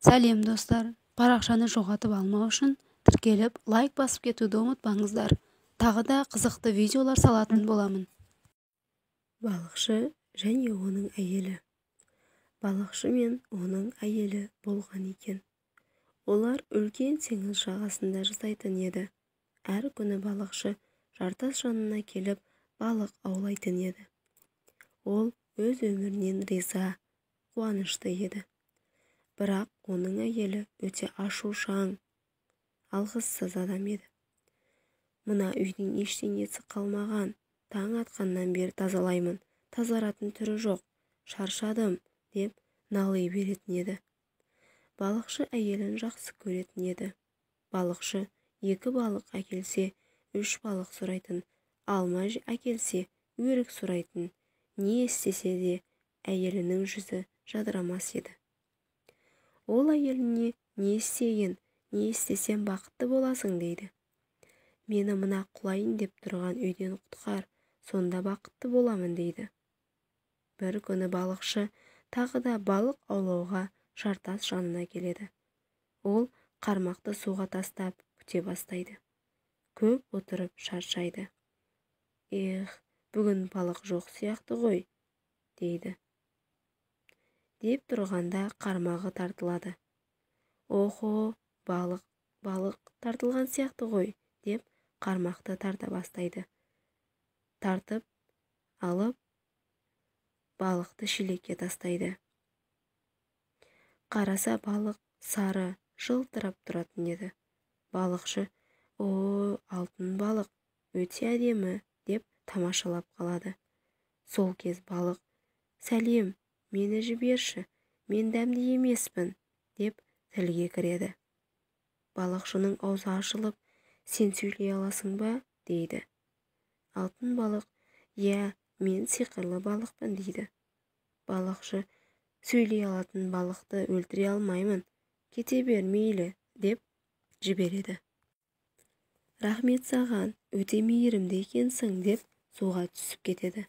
Сәлем достар, парақшаны жоғалтып алмау үшін тіркеліп, лайк басып кетуді ұмытпаңыздар. Тағы да қызықты видеолар салатын боламын. Балықшы және оның әйелі. Балықшы мен оның әйелі болған екен. Олар үлкен теңіз жағасында жасайтын еді. Әр күні балықшы жартас жанына келіп балық аулайтын еді. Ол өз өмірінен риза, қуанышты еді. Бірақ оның әйелі өте ашушаң, алғыссыз адам еді. Мына үйдің ештеңесі қалмаған, таң атқаннан бері тазалаймын, тазаратын түрі жоқ, шаршадым, деп налый беретін еді. Балықшы әйелін жақсы көретін еді. Балықшы 2 балық әкелсе, 3 балық сұрайтын, алма әкелсе, өрік сұрайтын. Не істесе де әйелінің жүзі жадырамас еді. Ол әйеліне не істеген, не істесем бақытты боласың дейді. Мені мына құлайын деп тұрған үйден құтқар, сонда бақытты боламын дейді. Бір күні балықшы тағы да балық аулауға жартас жанына келеді. Ол қармақты суға тастап күте бастайды. Көп отырып шаршайды. Бүгін балық жоқ сияқты ғой, дейді. Деп тұрғанда қармағы тартылады. Охо, балық тартылған сияқты ғой, деп қармақты тарта бастайды. Тартып алып, балықты шелекке тастайды. Қараса балық сары, жылтырап тұратын еді. Балықшы, алтын балық, өте әдемі, деп тамашалап қалады. Сол кез балық, сәлем, мені жіберші, мен дәмді емеспін, деп тілге кіреді. Балықшының аузы ашылып, сен сөйлей аласың ба, дейді. Алтын балық, мен сиқырлы балықпын, дейді. Балықшы, сөйлей алатын балықты өлтіре алмаймын, кете бер мейлі, деп жібереді. Рахмет саған, өте мейірімді екенсің, деп суға түсіп кетеді.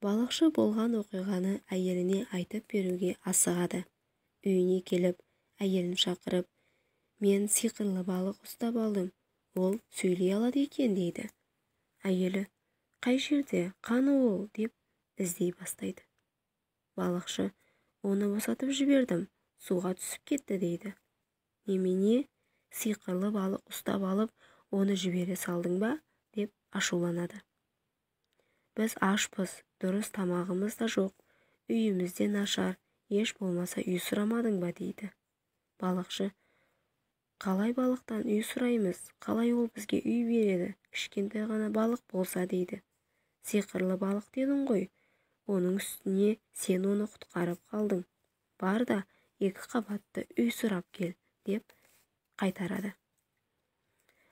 Балықшы болған оқиғаны әйеліне айтып беруге асығады. Үйіне келіп, әйелін шақырып, мен сиқырлы балық ұстап алдым, ол сөйлей алады екен, дейді. Әйелі, қай жерде, қаны ол, деп іздей бастайды. Балықшы, оны босатып жібердім, суға түсіп кетті, дейді. Немене, сиқырлы балық ұстап алып, оны жібере салдың ба, деп ашуланады. Біз ашпыз, дұрыс тамағымыз да жоқ, үйімізде нашар, еш болмаса үй сұрамадың ба, дейді. Балықшы, қалай балықтан үй сұраймыз, қалай ол бізге үй береді, кішкентай ғана балық болса, дейді. Сиқырлы балық дедің ғой, оның үстіне сен оны құтқарып қалдың. Бар да 2 қабатты үй сұрап кел, деп қайтарады.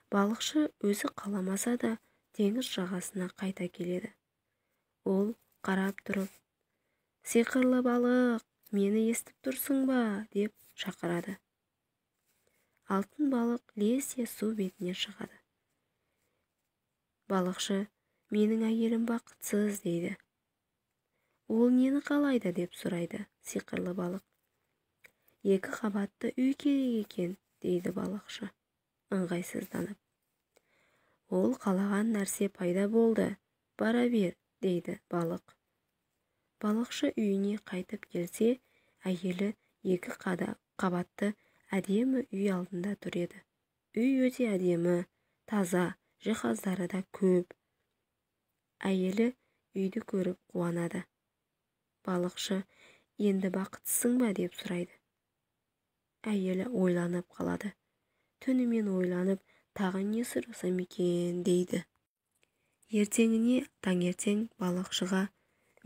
Балықшы өзі қаламаса да теңіз жағасына қайта келеді. Ол қарап тұрып, сиқырлы балық, мені естіп тұрсың ба, деп шақырады. Алтын балық лезде су бетіне шығады. Балықшы, менің әйелім бақытсыз, дейді. Ол нені қалайды, деп сұрайды сиқырлы балық. 2 қабатты үй керек екен, дейді балықшы, ыңғайсызданып. Ол қалаған нәрсе пайда болды, бара бер, дейді балық. Балықшы үйіне қайтып келсе, әйелі 2 қабатты әдемі үй алдында тұр еді. Үй өте әдемі, таза, жиһаздары да көп. Әйелі үйді көріп қуанады. Балықшы, енді бақыттысың ба, деп сұрайды. Әйелі ойланып қалады. Түнімен ойланып, тағы не сұрасам екен, дейді. Ертеңіне таңертең балықшыға,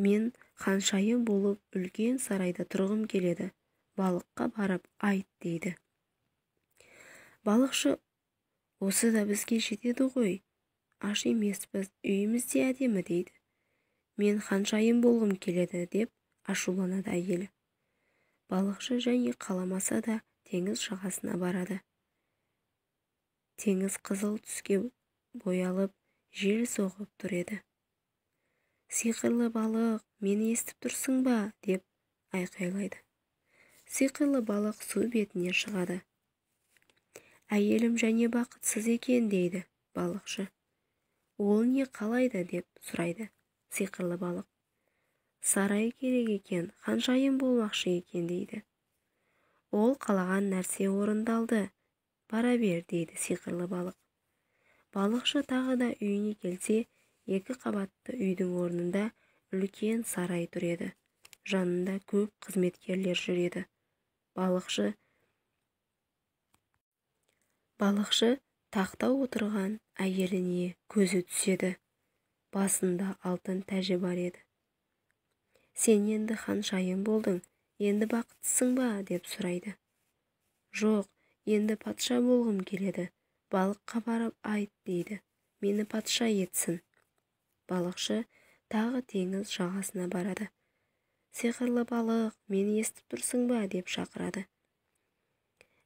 мен ханшайым болып үлкен сарайда тұрғым келеді, балыққа барып айт, дейді. Балықшы, осы да бізге жетеді ғой, аш емеспіз, үйімізде әдемі, дейді. Мен ханшайым болғым келеді, деп ашуланады әйелі. Балықшы және қаламаса да теңіз жағасына барады. Теңіз қызыл түске боялып, жел соғып тұр еді. Сиқырлы балық, мені естіп тұрсың ба, деп айқайлайды. Сиқырлы балық су бетіне шығады. Әйелім және бақытсыз екен дейді балықшы. Ол не қалайды деп сұрайды сиқырлы балық. Сарай керек екен, ханшайым болмақшы екен дейді. Ол қалаған нәрсе орындалды, бара бер дейді сиқырлы балық. Балықшы тағы да үйіне келсе, 2 қабатты үйдің орнында үлкен сарай тұр еді. Жанында көп қызметкерлер жүреді. Балықшы тақта отырған әйеліне көзі түседі. Басында алтын тәжі бар еді. Сен енді ханшайым болдың, енді бақыттысың ба деп сұрайды. Жоқ, енді патша болғым келеді. Балыққа барып айт дейді. Мені патша етсін. Балықшы тағы теңіз жағасына барады. Сиқырлы балық, мені естіп тұрсың ба деп шақырады.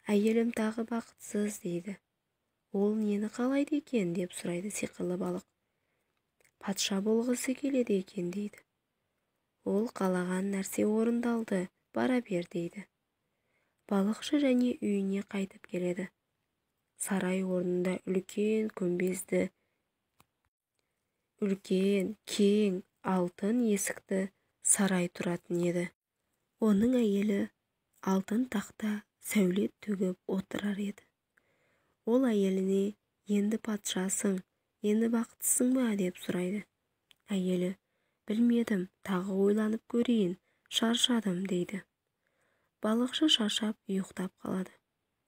Әйелім тағы бақытсыз дейді. Ол нені қалайды екен деп сұрайды сиқырлы балық. Патша болғысы келеді екен дейді. Ол қалаған нәрсе орындалды, бара бер дейді. Балықшы және үйіне қайтып келеді. Сарай орнында үлкен күмбезді, үлкен, кең, алтын есікті сарай тұратын еді. Оның әйелі алтын тақта сәулет төгіп отырар еді. Ол әйеліне енді патшасың, енді бақыттысың ба деп сұрайды. Әйелі, білмедім, тағы ойланып көрейін, шаршадым дейді. Балықшы шаршап ұйықтап қалады.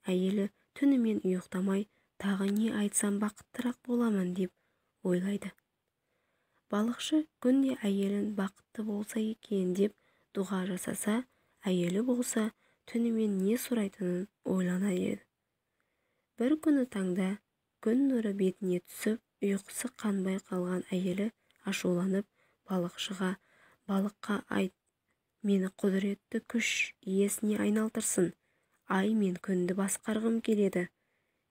Әйелі түнімен ұйықтамай, тағы не айтсам бақыттырақ боламын деп ойлайды. Балықшы күнде әйелін бақытты болса екен деп дұға жасаса, әйелі болса түнімен не сұрайтынын ойлана еді. Бір күні таңда күн нұры бетіне түсіп, ұйқысы қанбай қалған әйелі ашуланып балықшыға, балыққа айт, мені құдіретті күш иесіне айналдырсын. Ай мен күнді басқарғым келеді.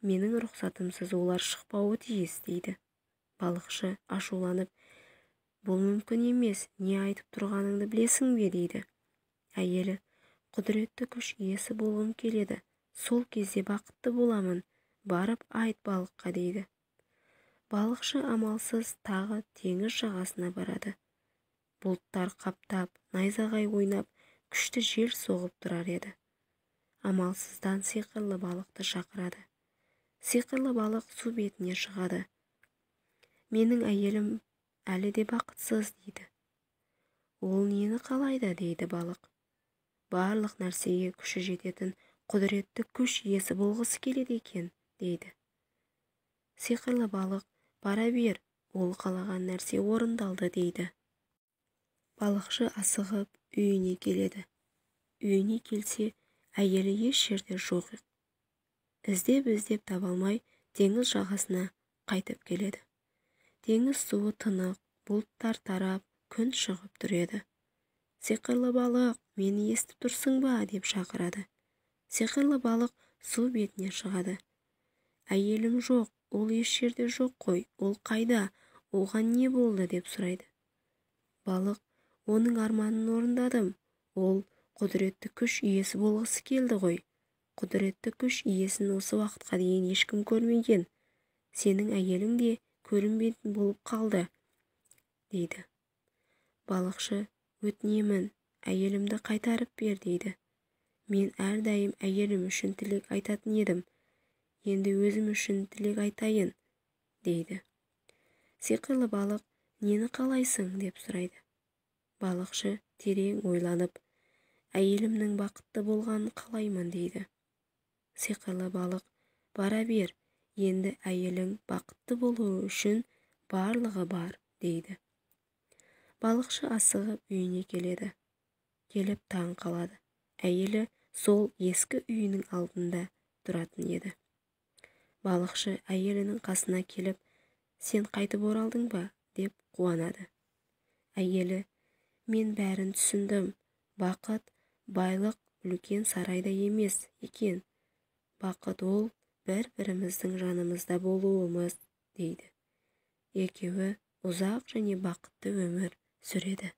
Менің рұқсатымсыз олар шықпауы тиіс дейді. Балықшы ашуланып, бұл мүмкін емес, не айтып тұрғаныңды білесің бе дейді. Әйелі, құдіретті күш иесі болғым келеді. Сол кезде бақытты боламын. Барып айт балыққа дейді. Балықшы амалсыз тағы теңіз жағасына барады. Бұлттар қаптап, найзағай ойнап, күшті жел соғып тұрар еді. Амалсыздан сиқырлы балықты шақырады. Сиқырлы балық су бетіне шығады. Менің әйелім әлі де бақытсыз дейді. Ол нені қалайды дейді балық. Барлық нәрсеге күші жететін құдіретті күш иесі болғысы келеді екен дейді. Сиқырлы балық, бара бер, ол қалаған нәрсе орындалды дейді. Балықшы асығып үйіне келеді. Үйіне келсе, әйелі еш жерде жоқ. Іздеп таба алмай теңіз жағасына қайтып келеді. Теңіз суы тынық, бұлттар тарап, күн шығып тұр еді. Сиқырлы балық, мені естіп тұрсың ба деп шақырады. Сиқырлы балық су бетіне шығады. Әйелім жоқ, ол еш жерде жоқ қой, ол қайда, оған не болды деп сұрайды. Балық, оның арманын орындадым. Ол құдіретті күш иесі болғысы келді ғой. Құдіретті күш иесін осы уақытқа дейін ешкім көрмеген. Сенің әйелің де көрінбейтін болып қалды, дейді. Балықшы, өтінемін, әйелімді қайтарып бер дейді. Мен әрдайым әйелім үшін тілек айтатын едім. Енді өзім үшін тілек айтайын, дейді. Сиқырлы балық, нені қалайсың деп сұрайды. Балықшы терең ойланып, әйелімнің бақытты болғанын қалаймын дейді. Сиқырлы балық, бара бер, енді әйелің бақытты болуы үшін барлығы бар дейді. Балықшы асығып үйіне келеді. Келіп таң қалады. Әйелі сол ескі үйінің алдында тұратын еді. Балықшы әйелінің қасына келіп, сен қайтып оралдың ба деп қуанады. Әйелі, мен бәрін түсіндім. Бақыт, байлық үлкен сарайда емес екен. Бақыт ол бір-біріміздің жанымызда болуымыз дейді. Екеуі ұзақ және бақытты өмір сүреді.